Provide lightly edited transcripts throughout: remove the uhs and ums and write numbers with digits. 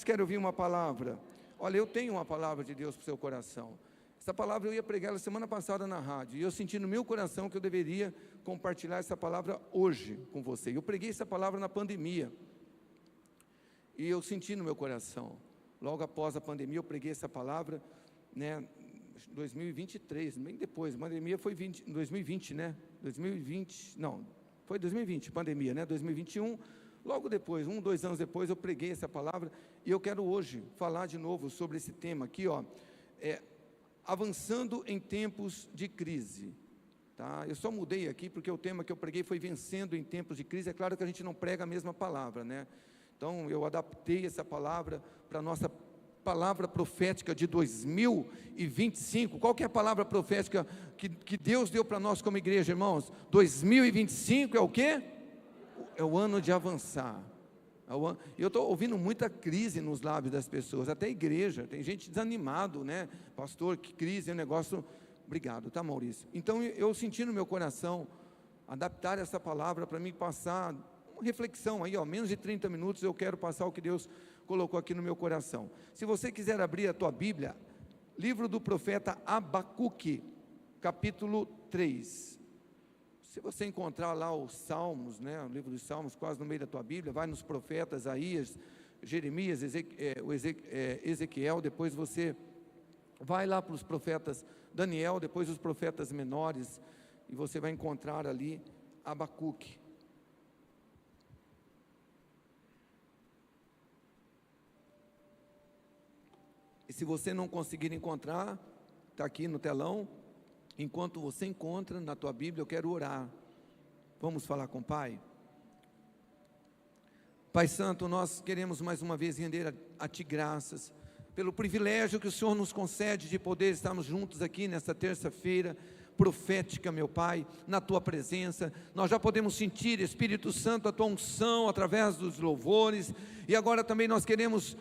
Quantos querem ouvir uma palavra? Olha, eu tenho uma palavra de Deus para o seu coração. Essa palavra eu ia pregar ela semana passada na rádio, e eu senti no meu coração que eu deveria compartilhar essa palavra hoje com você. Eu preguei essa palavra na pandemia, e eu senti no meu coração, logo após a pandemia, eu preguei essa palavra, né, 2023, bem depois, a pandemia foi 2020, né, 2020, não, foi 2020, pandemia, né, 2021, logo depois, 2 anos depois, eu preguei essa palavra, e eu quero hoje falar de novo sobre esse tema aqui, ó, avançando em tempos de crise, tá? Eu só mudei aqui porque o tema que eu preguei foi vencendo em tempos de crise. É claro que a gente não prega a mesma palavra, né? Então eu adaptei essa palavra para a nossa palavra profética de 2025. Qual que é a palavra profética que Deus deu para nós como igreja, irmãos? 2025 é o quê? É o ano de avançar. Eu estou ouvindo muita crise nos lábios das pessoas, até a igreja, tem gente desanimado, né? Pastor, que crise, é um negócio. Obrigado, tá, Maurício? Então eu senti no meu coração adaptar essa palavra para mim passar uma reflexão aí, ó, menos de 30 minutos eu quero passar o que Deus colocou aqui no meu coração. Se você quiser abrir a tua Bíblia, livro do profeta Abacuque, capítulo 3. Se você encontrar lá os Salmos, né, o livro dos Salmos, quase no meio da tua Bíblia, vai nos profetas Isaías, Jeremias, Ezequiel, depois você vai lá para os profetas Daniel, depois os profetas menores, e você vai encontrar ali Abacuque. E se você não conseguir encontrar, está aqui no telão. Enquanto você encontra na tua Bíblia, eu quero orar. Vamos falar com o Pai? Pai Santo, nós queremos mais uma vez render a Ti graças, pelo privilégio que o Senhor nos concede de poder estarmos juntos aqui nesta terça-feira profética, meu Pai, na Tua presença. Nós já podemos sentir, Espírito Santo, a Tua unção através dos louvores, e agora também nós queremos,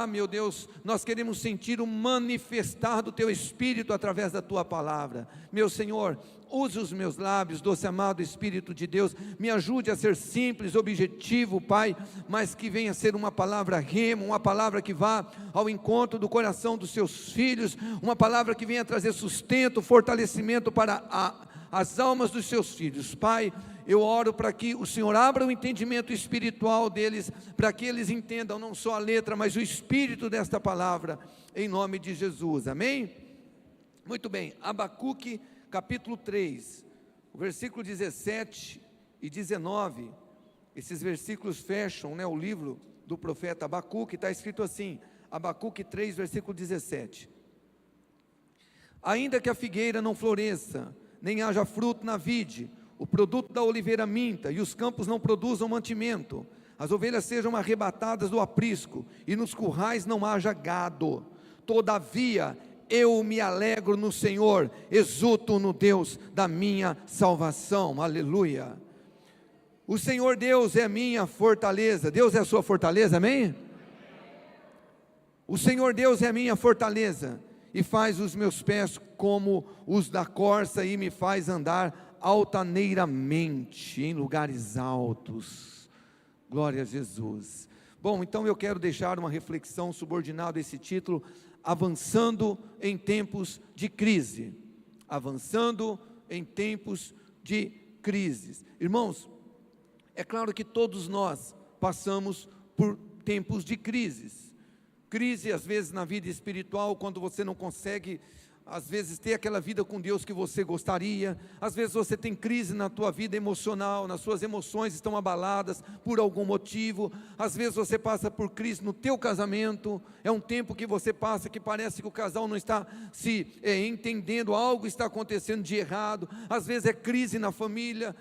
meu Deus, nós queremos sentir o manifestar do Teu Espírito através da Tua palavra. Meu Senhor, use os meus lábios, doce amado Espírito de Deus, me ajude a ser simples, objetivo, Pai, mas que venha a ser uma palavra rema, uma palavra que vá ao encontro do coração dos Seus filhos, uma palavra que venha trazer sustento, fortalecimento para as almas dos Seus filhos. Pai, eu oro para que o Senhor abra o entendimento espiritual deles, para que eles entendam não só a letra, mas o espírito desta palavra, em nome de Jesus, amém? Muito bem, Abacuque, capítulo 3, o versículo 17 e 19, esses versículos fecham, né, o livro do profeta Abacuque. Está escrito assim, Abacuque 3, versículo 17: ainda que a figueira não floresça, nem haja fruto na vide, o produto da oliveira minta, e os campos não produzam mantimento, as ovelhas sejam arrebatadas do aprisco, e nos currais não haja gado, todavia eu me alegro no Senhor, exulto no Deus da minha salvação, aleluia. O Senhor Deus é minha fortaleza. Deus é a sua fortaleza, amém? O Senhor Deus é minha fortaleza, e faz os meus pés como os da corça, e me faz andar altaneiramente, em lugares altos. Glória a Jesus. Bom, então eu quero deixar uma reflexão subordinada a esse título: avançando em tempos de crise. Avançando em tempos de crises. Irmãos, é claro que todos nós passamos por tempos de crises. Crise às vezes na vida espiritual, quando você não consegue às vezes ter aquela vida com Deus que você gostaria. Às vezes você tem crise na tua vida emocional, nas suas emoções estão abaladas por algum motivo. Às vezes você passa por crise no teu casamento, é um tempo que você passa que parece que o casal não está se entendendo, algo está acontecendo de errado. Às vezes é crise na família,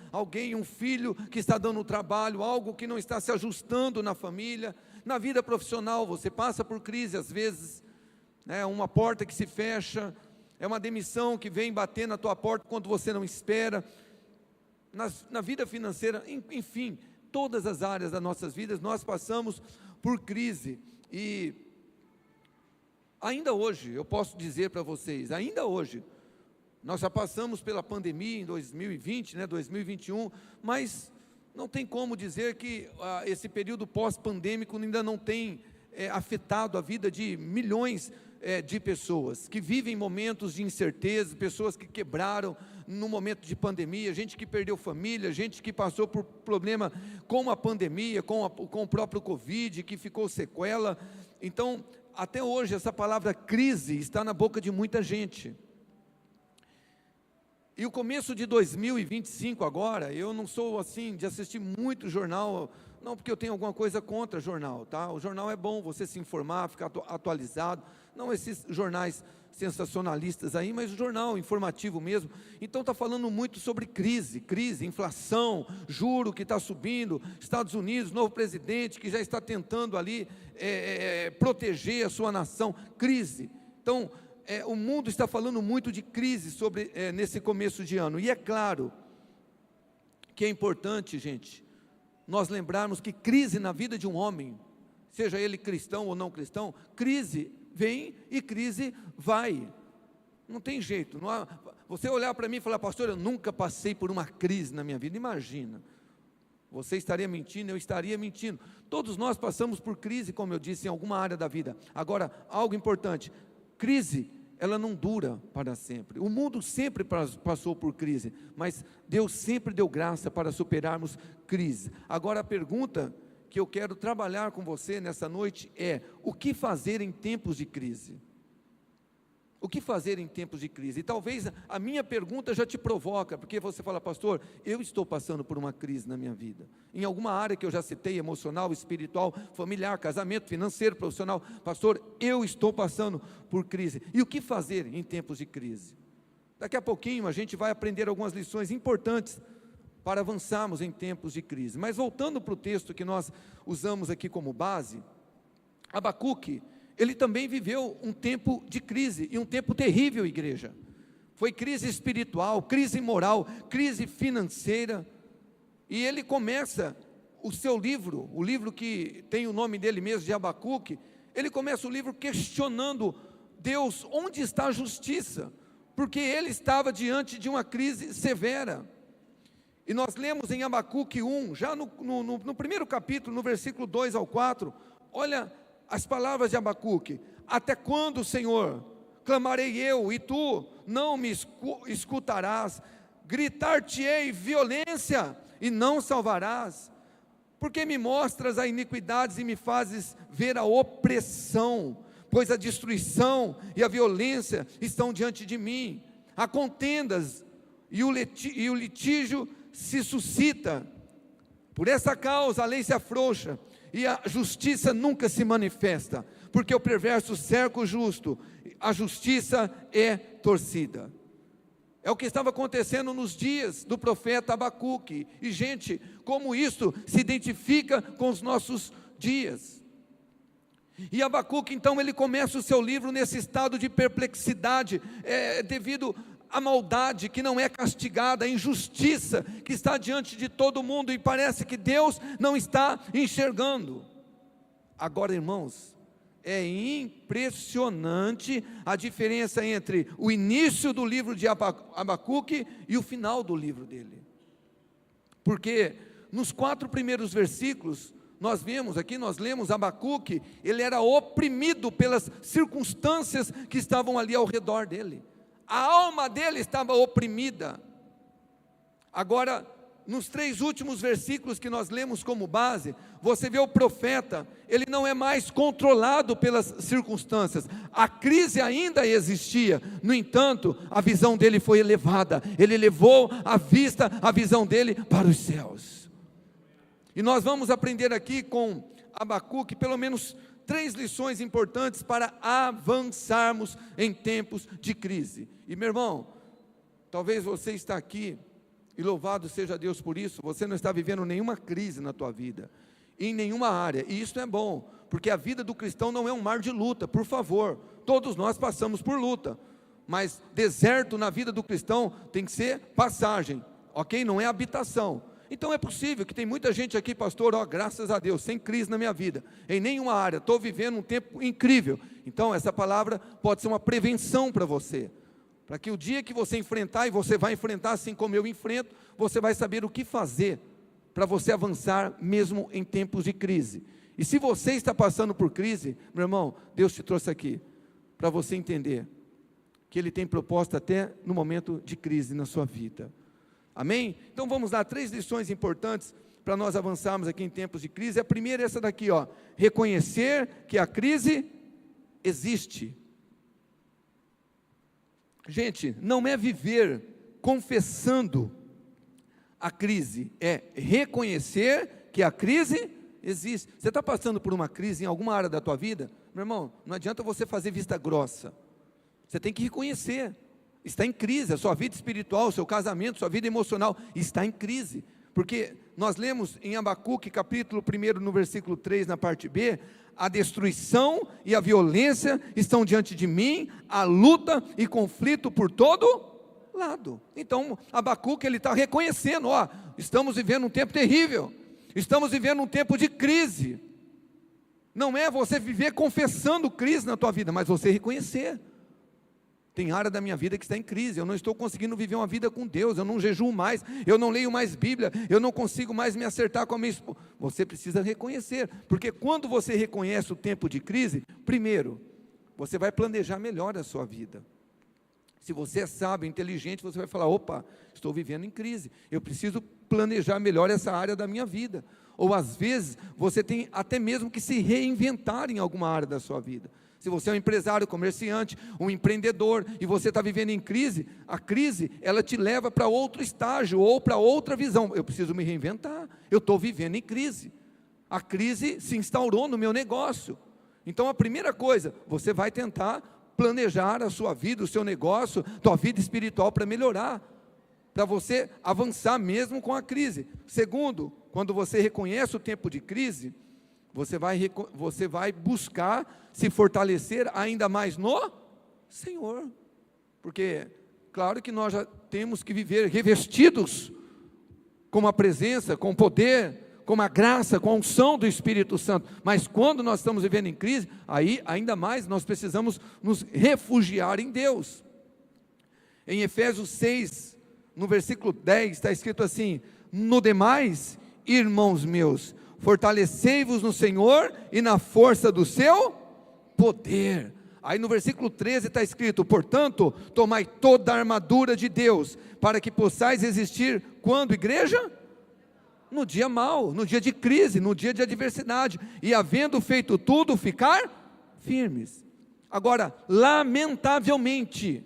um filho que está dando trabalho, algo que não está se ajustando na família. Na vida profissional você passa por crise às vezes, uma porta que se fecha, é uma demissão que vem bater na tua porta quando você não espera. Na vida financeira, enfim, todas as áreas das nossas vidas nós passamos por crise. E ainda hoje, eu posso dizer para vocês, ainda hoje, nós já passamos pela pandemia em 2020, 2021, mas não tem como dizer que esse período pós-pandêmico ainda não tem afetado a vida de milhões de pessoas, que vivem momentos de incerteza, pessoas que quebraram no momento de pandemia, gente que perdeu família, gente que passou por problema com a pandemia, com o próprio Covid, que ficou sequela. Então, até hoje, essa palavra crise está na boca de muita gente. E o começo de 2025 agora, eu não sou assim de assistir muito jornal, não porque eu tenho alguma coisa contra jornal, tá? O jornal é bom, você se informar, ficar atualizado, não esses jornais sensacionalistas aí, mas o jornal informativo mesmo. Então está falando muito sobre crise, inflação, juro que está subindo, Estados Unidos, novo presidente que já está tentando ali proteger a sua nação, crise. Então, o mundo está falando muito de crise nesse começo de ano, e é claro que é importante, gente, nós lembrarmos que crise na vida de um homem, seja ele cristão ou não cristão, crise vem e crise vai, não tem jeito. Não há, você olhar para mim e falar: pastor, eu nunca passei por uma crise na minha vida, imagina, você estaria mentindo, eu estaria mentindo. Todos nós passamos por crise, como eu disse, em alguma área da vida. Agora, algo importante, crise, ela não dura para sempre. O mundo sempre passou por crise, mas Deus sempre deu graça para superarmos crise. Agora a pergunta que eu quero trabalhar com você nessa noite é: o que fazer em tempos de crise? O que fazer em tempos de crise? E talvez a minha pergunta já te provoca, porque você fala: pastor, eu estou passando por uma crise na minha vida, em alguma área que eu já citei, emocional, espiritual, familiar, casamento, financeiro, profissional. Pastor, eu estou passando por crise. E o que fazer em tempos de crise? Daqui a pouquinho a gente vai aprender algumas lições importantes para avançarmos em tempos de crise. Mas voltando para o texto que nós usamos aqui como base, Abacuque, ele também viveu um tempo de crise, e um tempo terrível, igreja. Foi crise espiritual, crise moral, crise financeira, e ele começa o seu livro, o livro que tem o nome dele mesmo, de Abacuque, ele começa o livro questionando Deus, onde está a justiça? Porque ele estava diante de uma crise severa. E nós lemos em Abacuque 1, já no primeiro capítulo, no versículo 2 ao 4, olha as palavras de Abacuque: até quando, Senhor, clamarei eu, e tu não me escutarás? Gritar-te-ei violência, e não salvarás? Porque me mostras a iniquidades e me fazes ver a opressão? Pois a destruição e a violência estão diante de mim, há contendas e o litígio se suscita. Por essa causa a lei se afrouxa e a justiça nunca se manifesta, porque o perverso cerca o justo, a justiça é torcida. É o que estava acontecendo nos dias do profeta Abacuque, e gente, como isso se identifica com os nossos dias. E Abacuque então ele começa o seu livro nesse estado de perplexidade, devido a maldade que não é castigada, a injustiça que está diante de todo mundo, e parece que Deus não está enxergando. Agora, irmãos, é impressionante a diferença entre o início do livro de Abacuque e o final do livro dele, porque nos 4 primeiros versículos, nós lemos Abacuque, ele era oprimido pelas circunstâncias que estavam ali ao redor dele, a alma dele estava oprimida. Agora, nos 3 últimos versículos que nós lemos como base, você vê o profeta, ele não é mais controlado pelas circunstâncias, a crise ainda existia, no entanto, a visão dele foi elevada, ele levou a visão dele para os céus. E nós vamos aprender aqui com Abacuque, pelo menos 3 lições importantes para avançarmos em tempos de crise. E meu irmão, talvez você está aqui, e louvado seja Deus por isso, você não está vivendo nenhuma crise na tua vida, em nenhuma área, e isso é bom, porque a vida do cristão não é um mar de luta, por favor, todos nós passamos por luta, mas deserto na vida do cristão tem que ser passagem, ok? Não é habitação. Então é possível que tem muita gente aqui, pastor, graças a Deus, sem crise na minha vida, em nenhuma área, estou vivendo um tempo incrível. Então essa palavra pode ser uma prevenção para você, para que o dia que você enfrentar, e você vai enfrentar assim como eu enfrento, você vai saber o que fazer, para você avançar mesmo em tempos de crise. E se você está passando por crise, meu irmão, Deus te trouxe aqui para você entender que Ele tem propósito até no momento de crise na sua vida. Amém? Então vamos lá, 3 lições importantes para nós avançarmos aqui em tempos de crise. A primeira é essa daqui, ó: reconhecer que a crise existe. Gente, não é viver confessando a crise, é reconhecer que a crise existe. Você está passando por uma crise em alguma área da tua vida? Meu irmão, não adianta você fazer vista grossa, você tem que reconhecer, está em crise, a sua vida espiritual, o seu casamento, sua vida emocional está em crise, porque nós lemos em Abacuque, capítulo 1, no versículo 3, na parte B, a destruição e a violência estão diante de mim, a luta e conflito por todo lado. Então, Abacuque, ele está reconhecendo, ó, estamos vivendo um tempo terrível, estamos vivendo um tempo de crise. Não é você viver confessando crise na tua vida, mas você reconhecer. Tem área da minha vida que está em crise, eu não estou conseguindo viver uma vida com Deus, eu não jejuo mais, eu não leio mais Bíblia, eu não consigo mais me acertar com a minha esposa. Você precisa reconhecer, porque quando você reconhece o tempo de crise, primeiro, você vai planejar melhor a sua vida. Se você é sábio, inteligente, você vai falar: opa, estou vivendo em crise, eu preciso planejar melhor essa área da minha vida. Ou às vezes, você tem até mesmo que se reinventar em alguma área da sua vida. Se você é um empresário, comerciante, um empreendedor, e você está vivendo em crise, a crise, ela te leva para outro estágio, ou para outra visão. Eu preciso me reinventar, eu estou vivendo em crise, a crise se instaurou no meu negócio. Então a primeira coisa, você vai tentar planejar a sua vida, o seu negócio, tua vida espiritual para melhorar, para você avançar mesmo com a crise. Segundo, quando você reconhece o tempo de crise, você vai buscar se fortalecer ainda mais no Senhor, porque claro que nós já temos que viver revestidos com a presença, com o poder, com a graça, com a unção do Espírito Santo, mas quando nós estamos vivendo em crise, aí ainda mais nós precisamos nos refugiar em Deus. Em Efésios 6, no versículo 10, está escrito assim: no demais, irmãos meus, fortalecei-vos no Senhor e na força do seu poder. Aí no versículo 13 está escrito: portanto, tomai toda a armadura de Deus, para que possais resistir, quando, igreja? No dia mau, no dia de crise, no dia de adversidade, e havendo feito tudo, ficar firmes. Agora, lamentavelmente,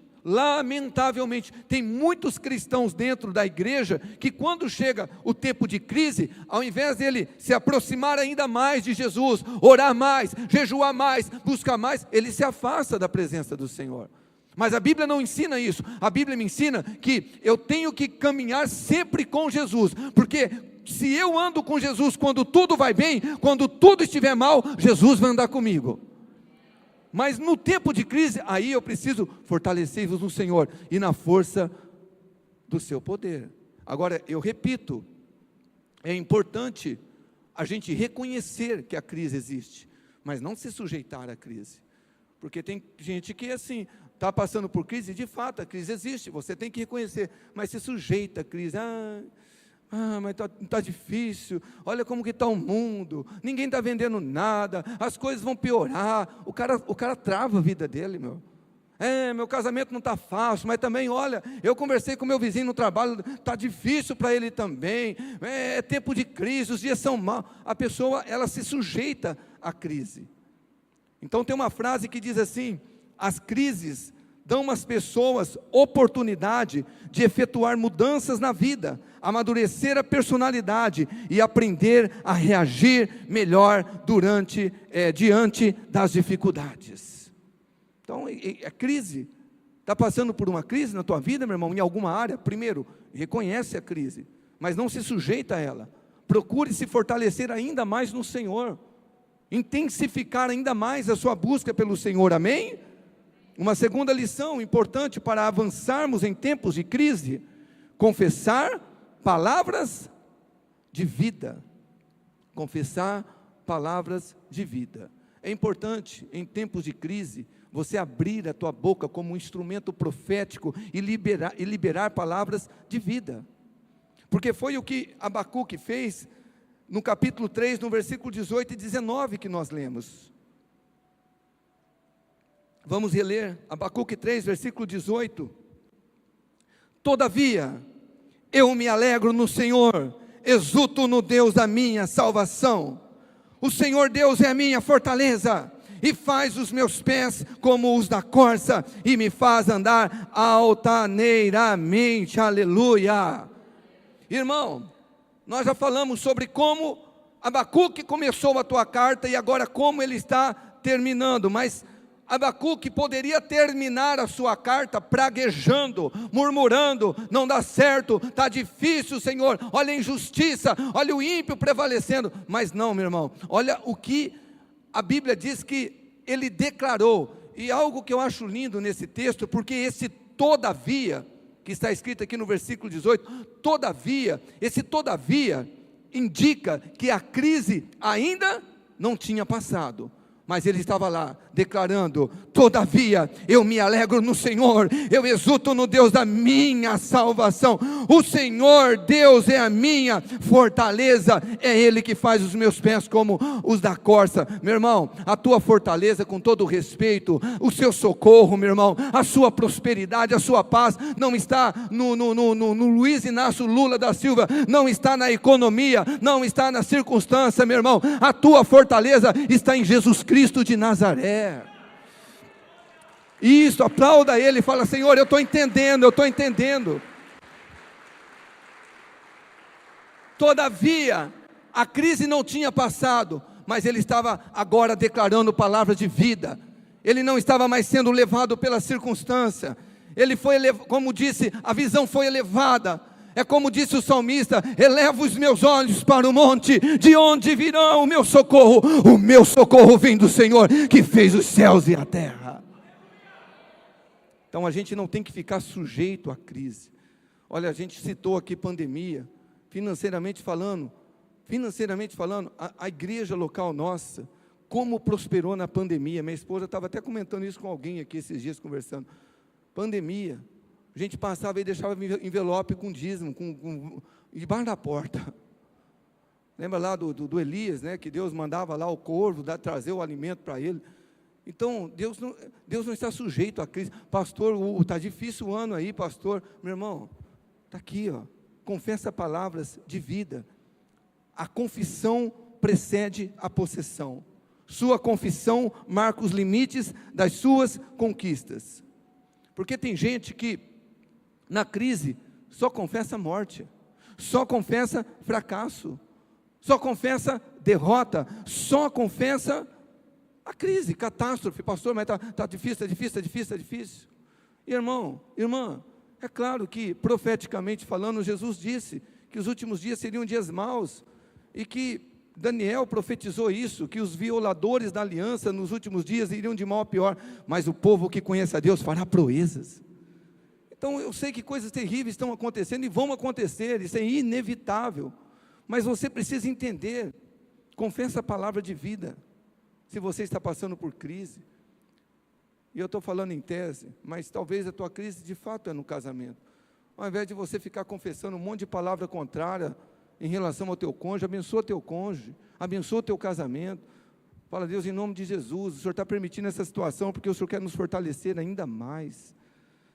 tem muitos cristãos dentro da igreja, que quando chega o tempo de crise, ao invés dele se aproximar ainda mais de Jesus, orar mais, jejuar mais, buscar mais, ele se afasta da presença do Senhor. Mas a Bíblia não ensina isso. A Bíblia me ensina que eu tenho que caminhar sempre com Jesus, porque se eu ando com Jesus quando tudo vai bem, quando tudo estiver mal, Jesus vai andar comigo. Mas no tempo de crise, aí eu preciso fortalecer-vos no Senhor e na força do seu poder. Agora, eu repito, é importante a gente reconhecer que a crise existe, mas não se sujeitar à crise. Porque tem gente que assim, está passando por crise, de fato a crise existe, você tem que reconhecer, mas se sujeita à crise. Mas está difícil, olha como que está o mundo, ninguém está vendendo nada, as coisas vão piorar, o cara trava a vida dele, meu casamento não está fácil, mas também, olha, eu conversei com meu vizinho no trabalho, está difícil para ele também, é tempo de crise, os dias são maus, a pessoa, ela se sujeita à crise. Então tem uma frase que diz assim: as crises dão às pessoas oportunidade de efetuar mudanças na vida, amadurecer a personalidade e aprender a reagir melhor diante das dificuldades. Então, a crise, está passando por uma crise na tua vida, meu irmão, em alguma área? Primeiro, reconhece a crise, mas não se sujeita a ela, procure se fortalecer ainda mais no Senhor, intensificar ainda mais a sua busca pelo Senhor, amém? Uma segunda lição importante para avançarmos em tempos de crise: confessar palavras de vida. Confessar palavras de vida. É importante em tempos de crise você abrir a tua boca como um instrumento profético e liberar palavras de vida, porque foi o que Abacuque fez no capítulo 3, no versículo 18 e 19 que nós lemos. Vamos reler, Abacuque 3, versículo 18. Todavia, eu me alegro no Senhor, exulto no Deus da minha salvação. O Senhor Deus é a minha fortaleza, e faz os meus pés como os da corça, e me faz andar altaneiramente, aleluia. Irmão, nós já falamos sobre como Abacuque começou a tua carta, e agora como ele está terminando, mas Abacuque poderia terminar a sua carta praguejando, murmurando: não dá certo, está difícil, Senhor, olha a injustiça, olha o ímpio prevalecendo. Mas não, meu irmão, olha o que a Bíblia diz que ele declarou. E algo que eu acho lindo nesse texto, porque esse todavia, que está escrito aqui no versículo 18, todavia, esse todavia indica que a crise ainda não tinha passado, mas ele estava lá declarando: todavia eu me alegro no Senhor, eu exulto no Deus da minha salvação. O Senhor Deus é a minha fortaleza, é Ele que faz os meus pés como os da corça. Meu irmão, a tua fortaleza, com todo o respeito, o seu socorro, meu irmão, a sua prosperidade, a sua paz, não está no Luiz Inácio Lula da Silva, não está na economia, não está na circunstância, meu irmão. A tua fortaleza está em Jesus Cristo de Nazaré. Isso, aplauda Ele e fala: Senhor, eu estou entendendo, Todavia, a crise não tinha passado, mas ele estava agora declarando palavras de vida. Ele não estava mais sendo levado pela circunstância. Ele foi, como disse, a visão foi elevada. É como disse o salmista: elevo os meus olhos para o monte, de onde virá o meu socorro? O meu socorro vem do Senhor, que fez os céus e a terra. Então a gente não tem que ficar sujeito à crise. Olha, a gente citou aqui pandemia. Financeiramente falando, a igreja local nossa, como prosperou na pandemia. Minha esposa estava até comentando isso com alguém aqui esses dias, conversando. Pandemia, a gente passava e deixava envelope com dízimo, debaixo da porta. Lembra lá do Elias, né, que Deus mandava lá o corvo trazer o alimento para ele. Então, Deus não está sujeito à crise. Pastor, está difícil o ano aí, pastor. Meu irmão, está aqui, ó. Confessa palavras de vida. A confissão precede a possessão. Sua confissão marca os limites das suas conquistas. Porque tem gente que na crise só confessa morte, só confessa fracasso, só confessa derrota, só confessa a crise, catástrofe. Pastor, mas está difícil, está difícil. Irmão, irmã, é claro que, profeticamente falando, Jesus disse que os últimos dias seriam dias maus, e que Daniel profetizou isso, que os violadores da aliança nos últimos dias iriam de mal a pior, mas o povo que conhece a Deus fará proezas. Então eu sei que coisas terríveis estão acontecendo e vão acontecer, isso é inevitável, mas você precisa entender, confessa a palavra de vida, se você está passando por crise. E eu estou falando em tese, mas talvez a tua crise de fato é no casamento. Ao invés de você ficar confessando um monte de palavra contrária em relação ao teu cônjuge, abençoa teu cônjuge, abençoa o teu casamento. Fala: Deus, em nome de Jesus, o Senhor está permitindo essa situação, porque o Senhor quer nos fortalecer ainda mais.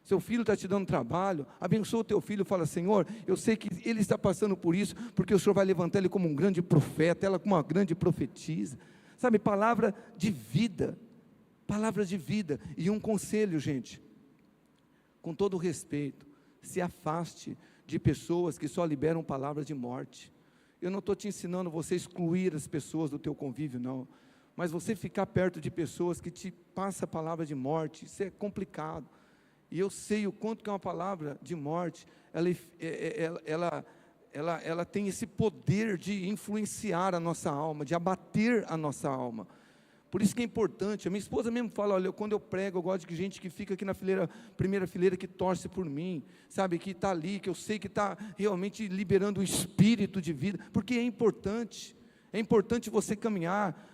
Seu filho está te dando trabalho, abençoa o teu filho, fala: Senhor, eu sei que ele está passando por isso, porque o Senhor vai levantar ele como um grande profeta, ela como uma grande profetisa. Sabe, palavra de vida. Palavras de vida. E um conselho, gente, com todo o respeito: se afaste de pessoas que só liberam palavras de morte. Eu não estou te ensinando você excluir as pessoas do teu convívio, não, mas você ficar perto de pessoas que te passam palavra de morte, isso é complicado. E eu sei o quanto que uma palavra de morte, ela tem esse poder de influenciar a nossa alma, de abater a nossa alma. Por isso que é importante. A minha esposa mesmo fala: olha, quando eu prego, eu gosto de gente que fica aqui na primeira fileira, que torce por mim, sabe, que está ali, que eu sei que está realmente liberando o espírito de vida, porque é importante você caminhar.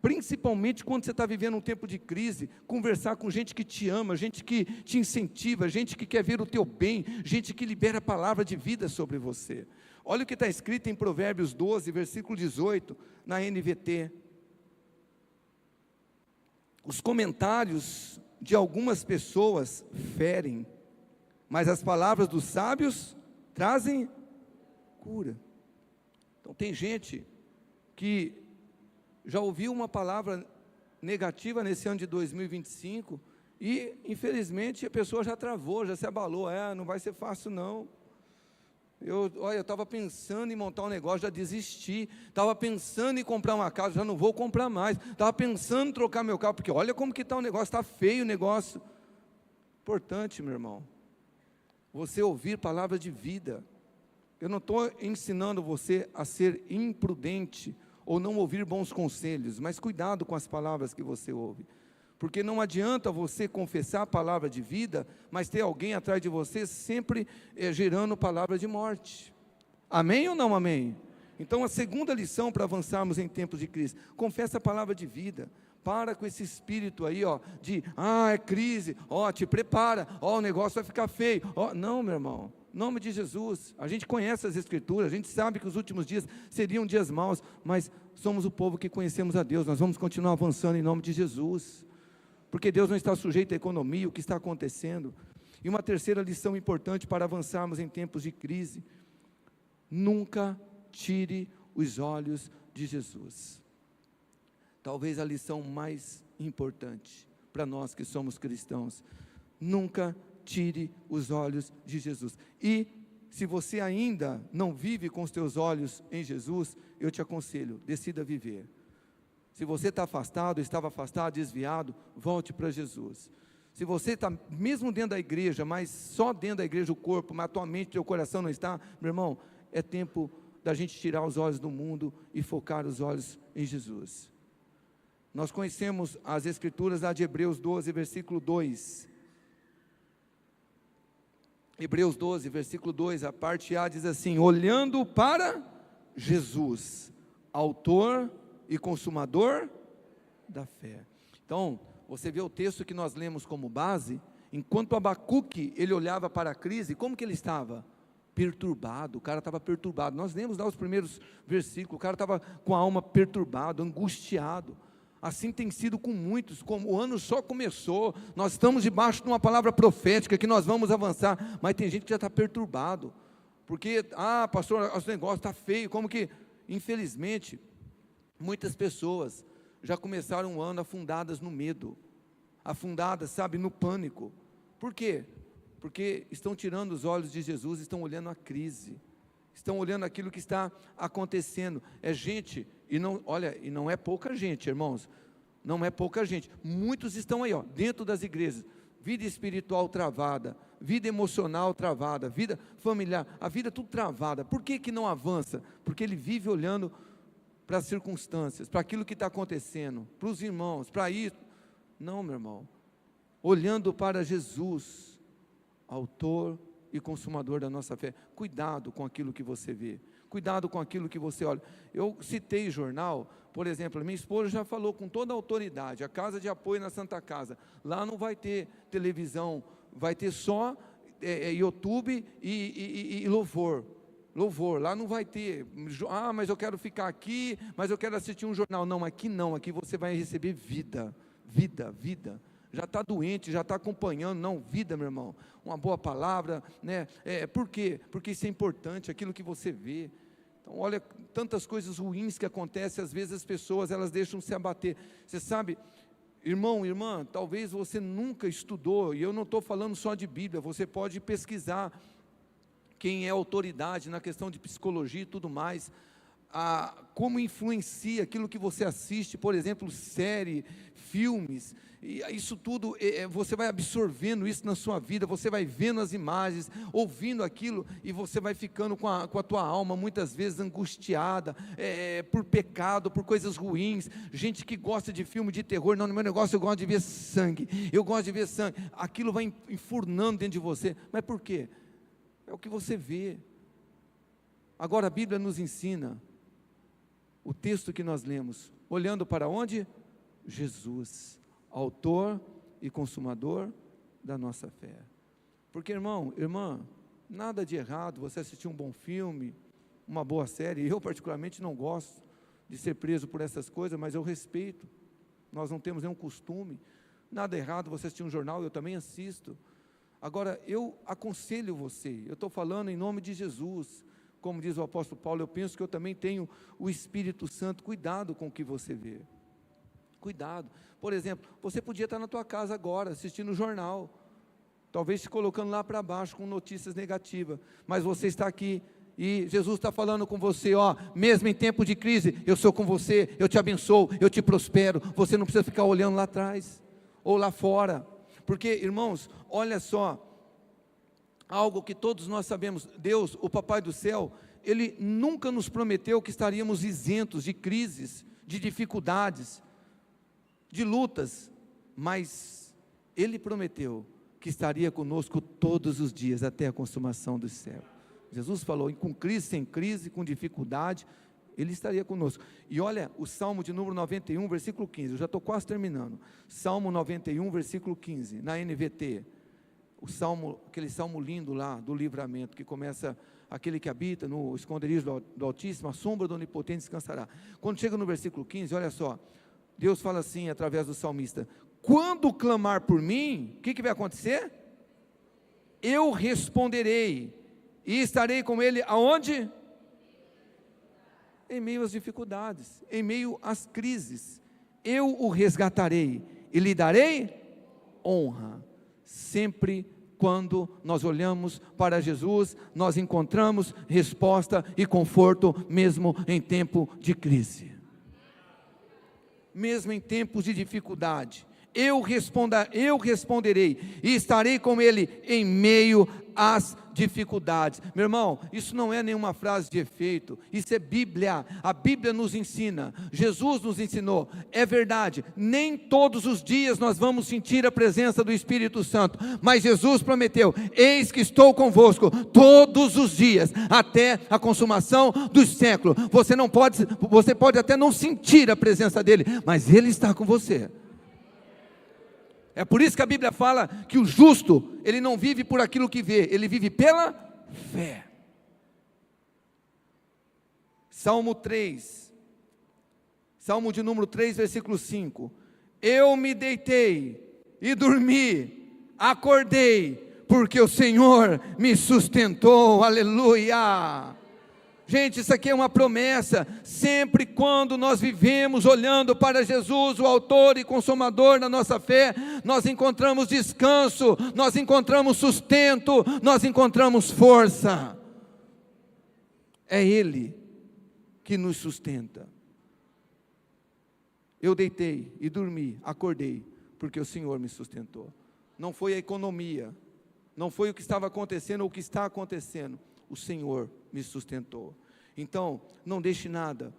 principalmente quando você está vivendo um tempo de crise, conversar com gente que te ama, gente que te incentiva, gente que quer ver o teu bem, gente que libera a palavra de vida sobre você. Olha o que está escrito em Provérbios 12, versículo 18, na NVT. Os comentários de algumas pessoas ferem, mas as palavras dos sábios trazem cura. Então tem gente que já ouviu uma palavra negativa nesse ano de 2025 e infelizmente a pessoa já travou, já se abalou, não vai ser fácil não. Eu estava pensando em montar um negócio, já desisti, estava pensando em comprar uma casa, já não vou comprar mais, estava pensando em trocar meu carro, porque olha como que está o negócio, está feio o negócio. Importante, meu irmão, você ouvir palavra de vida. Eu não estou ensinando você a ser imprudente, ou não ouvir bons conselhos, mas cuidado com as palavras que você ouve, porque não adianta você confessar a palavra de vida, mas ter alguém atrás de você sempre gerando palavra de morte. Amém ou não amém? Então a segunda lição para avançarmos em tempos de crise, confessa a palavra de vida. Para com esse espírito aí, de é crise, te prepara, o negócio vai ficar feio. Não, meu irmão, em nome de Jesus, a gente conhece as Escrituras, a gente sabe que os últimos dias seriam dias maus, mas somos o povo que conhecemos a Deus, nós vamos continuar avançando em nome de Jesus, porque Deus não está sujeito à economia, o que está acontecendo. E uma terceira lição importante para avançarmos em tempos de crise: nunca tire os olhos de Jesus. Talvez a lição mais importante para nós que somos cristãos: nunca tire os olhos de Jesus. E se você ainda não vive com os teus olhos em Jesus, eu te aconselho, decida viver. Se você está afastado, estava afastado, desviado, volte para Jesus. Se você está mesmo dentro da igreja, mas só dentro da igreja o corpo, mas a tua mente, teu coração não está, meu irmão, é tempo da gente tirar os olhos do mundo e focar os olhos em Jesus. Nós conhecemos as Escrituras lá de Hebreus 12, versículo 2. Hebreus 12, versículo 2, a parte A diz assim: olhando para Jesus, autor e consumador da fé. Então, você vê o texto que nós lemos como base, enquanto Abacuque, ele olhava para a crise, como que ele estava? Perturbado, o cara estava perturbado. Nós lemos lá os primeiros versículos, o cara estava com a alma perturbado, angustiado. Assim tem sido com muitos, como o ano só começou, nós estamos debaixo de uma palavra profética, que nós vamos avançar, mas tem gente que já está perturbado, porque, pastor, o negócio está feio, como que, infelizmente, muitas pessoas já começaram o ano afundadas no medo, afundadas, no pânico. Por quê? Porque estão tirando os olhos de Jesus, estão olhando a crise, estão olhando aquilo que está acontecendo. É gente, e não é pouca gente, irmãos, não é pouca gente, muitos estão aí, dentro das igrejas, vida espiritual travada, vida emocional travada, vida familiar, a vida tudo travada. Por que não avança? Porque ele vive olhando para as circunstâncias, para aquilo que está acontecendo, para os irmãos, para isso. Não, meu irmão, olhando para Jesus, autor e consumador da nossa fé. Cuidado com aquilo que você vê, cuidado com aquilo que você olha. Eu citei jornal, por exemplo, minha esposa já falou com toda a autoridade, a casa de apoio na Santa Casa, lá não vai ter televisão, vai ter só YouTube e louvor, lá não vai ter, mas eu quero ficar aqui, mas eu quero assistir um jornal. Não, aqui você vai receber vida, já está doente, já está acompanhando, não, vida, meu irmão, uma boa palavra, né? Por quê? Porque isso é importante, aquilo que você vê. Então, olha, tantas coisas ruins que acontecem, às vezes as pessoas, elas deixam se abater. Você sabe, irmão, irmã, talvez você nunca estudou, e eu não estou falando só de Bíblia, você pode pesquisar quem é autoridade na questão de psicologia e tudo mais, como influencia aquilo que você assiste, por exemplo, série, filmes, e isso tudo, você vai absorvendo isso na sua vida, você vai vendo as imagens, ouvindo aquilo, e você vai ficando com a tua alma, muitas vezes angustiada, por pecado, por coisas ruins. Gente que gosta de filme de terror, não, no meu negócio eu gosto de ver sangue, aquilo vai enfurnando dentro de você. Mas por quê? É o que você vê. Agora a Bíblia nos ensina o texto que nós lemos, olhando para onde? Jesus, autor e consumador da nossa fé. Porque, irmão, irmã, nada de errado você assistir um bom filme, uma boa série. Eu particularmente não gosto de ser preso por essas coisas, mas eu respeito. Nós não temos nenhum costume. Nada errado você assistir um jornal, eu também assisto. Agora, eu aconselho você, eu estou falando em nome de Jesus, como diz o apóstolo Paulo, eu penso que eu também tenho o Espírito Santo. Cuidado com o que você vê, cuidado. Por exemplo, você podia estar na tua casa agora, assistindo o jornal, talvez te colocando lá para baixo com notícias negativas, mas você está aqui, e Jesus está falando com você, ó, mesmo em tempo de crise, eu sou com você, eu te abençoo, eu te prospero. Você não precisa ficar olhando lá atrás, ou lá fora, porque, irmãos, olha só, algo que todos nós sabemos, Deus, o Papai do céu, Ele nunca nos prometeu que estaríamos isentos de crises, de dificuldades, de lutas, mas Ele prometeu que estaria conosco todos os dias, até a consumação do céu. Jesus falou, com crise, sem crise, com dificuldade, Ele estaria conosco. E olha, o Salmo de número 91, versículo 15, eu já estou quase terminando, Salmo 91, versículo 15, na NVT, o Salmo, aquele Salmo lindo lá, do livramento, que começa, aquele que habita no esconderijo do Altíssimo, a sombra do Onipotente descansará. Quando chega no versículo 15, olha só, Deus fala assim, através do salmista, quando clamar por mim, o que vai acontecer? Eu responderei, e estarei com ele, aonde? Em meio às dificuldades, em meio às crises, eu o resgatarei, e lhe darei honra. Sempre quando nós olhamos para Jesus, nós encontramos resposta e conforto, mesmo em tempo de crise, mesmo em tempos de dificuldade. Eu responderei, e estarei com ele em meio às dificuldades. Meu irmão, isso não é nenhuma frase de efeito, isso é Bíblia. A Bíblia nos ensina, Jesus nos ensinou, é verdade, nem todos os dias nós vamos sentir a presença do Espírito Santo, mas Jesus prometeu, eis que estou convosco todos os dias, até a consumação dos séculos. Você pode até não sentir a presença dele, mas ele está com você. É por isso que a Bíblia fala que o justo, ele não vive por aquilo que vê, ele vive pela fé. Salmo 3, Salmo de número 3, versículo 5, eu me deitei e dormi, acordei, porque o Senhor me sustentou, aleluia. Gente, isso aqui é uma promessa. Sempre quando nós vivemos olhando para Jesus, o autor e consumador da nossa fé, nós encontramos descanso, nós encontramos sustento, nós encontramos força. É Ele que nos sustenta. Eu deitei e dormi, acordei, porque o Senhor me sustentou. Não foi a economia, não foi o que estava acontecendo ou o que está acontecendo. O Senhor me sustentou. Então, não deixe nada,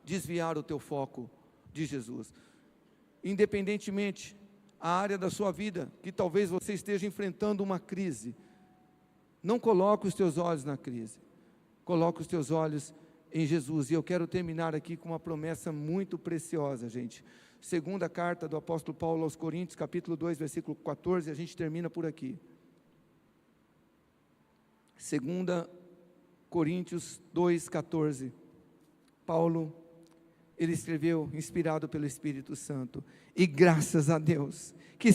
desviar o teu foco de Jesus. Independentemente a área da sua vida, que talvez você esteja enfrentando uma crise, não coloque os teus olhos na crise, coloque os teus olhos em Jesus. E eu quero terminar aqui com uma promessa muito preciosa, gente. Segunda carta do apóstolo Paulo aos Coríntios, capítulo 2, versículo 14, a gente termina por aqui. 2 Coríntios 2,14, Paulo, ele escreveu, inspirado pelo Espírito Santo, e graças a Deus, que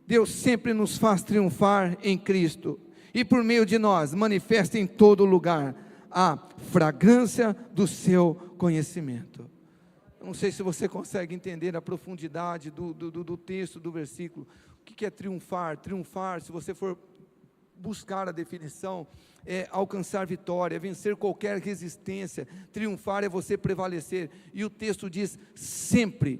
Deus sempre nos faz triunfar em Cristo, e por meio de nós, manifesta em todo lugar, a fragrância do seu conhecimento. Eu não sei se você consegue entender a profundidade do texto, do versículo. O que é triunfar? Triunfar, se você for buscar a definição, é alcançar vitória, é vencer qualquer resistência. Triunfar é você prevalecer, e o texto diz sempre,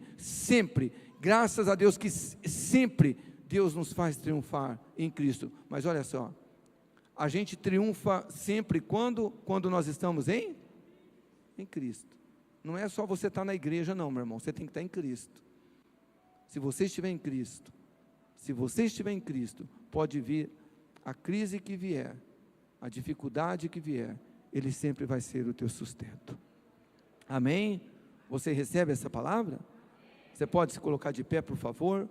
graças a Deus que sempre Deus nos faz triunfar em Cristo. Mas olha só, a gente triunfa sempre quando nós estamos em Cristo. Não é só você estar na igreja não, meu irmão, você tem que estar em Cristo. Se você estiver em Cristo, pode vir a crise que vier, a dificuldade que vier, Ele sempre vai ser o teu sustento. Amém? Você recebe essa palavra? Você pode se colocar de pé, por favor?